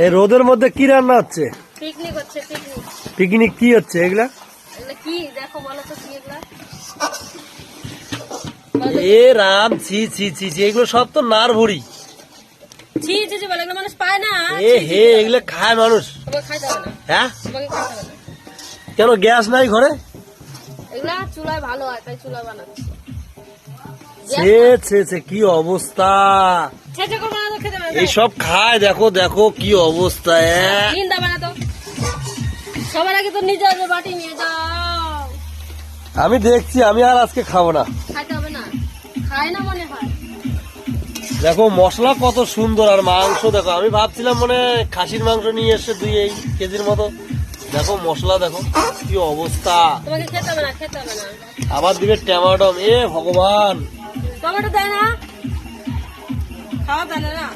এই রোদের মধ্যে কি রান্না হচ্ছে? পিকনিক হচ্ছে, পিকনিক। পিকনিক কি হচ্ছে এগুলা? এগুলা কি দেখো বলো তো কি এগুলা? এ রাম, ছি ছি ছি ছি, এগুলো সব তো নার ভুড়ি। ছি ছি ছি বলে, এগুলো মানুষ পায় না। এ হে, এগুলো খায় মানুষ? তোমাকে খাইতে হবে না। হ্যাঁ, তোমাকে খাইতে হবে না। কেন গ্যাস নাই ঘরে? এগুলা চুলায় ভালো হয়, তাই চুলা বানাচ্ছি। ছে ছে ছে, কি অবস্থা! ছেঁচে করবো না তো, খেতে হবে না। এইসব খায়, দেখো দেখো কি অবস্থা। নিন্দা বানা তো। সবার আগে তো নিজের বাটি নিয়ে যাও। আমি দেখছি, আমি আর আজকে খাবো না। খাইতে হবে না, খায় না মনে হয়। দেখো মশলা কত সুন্দর, আর মাংস দেখো। আমি ভাবছিলাম মানে খাসির মাংস নিয়ে এসে 2 কেজির মতো। দেখো মশলা দেখো কি অবস্থা। তোমাকে খেতে হবে না, খেতে হবে না। আবার দিবে টমেটো। এ ভগবান, টমেটো দেয় না, খাওয়া দেয় না।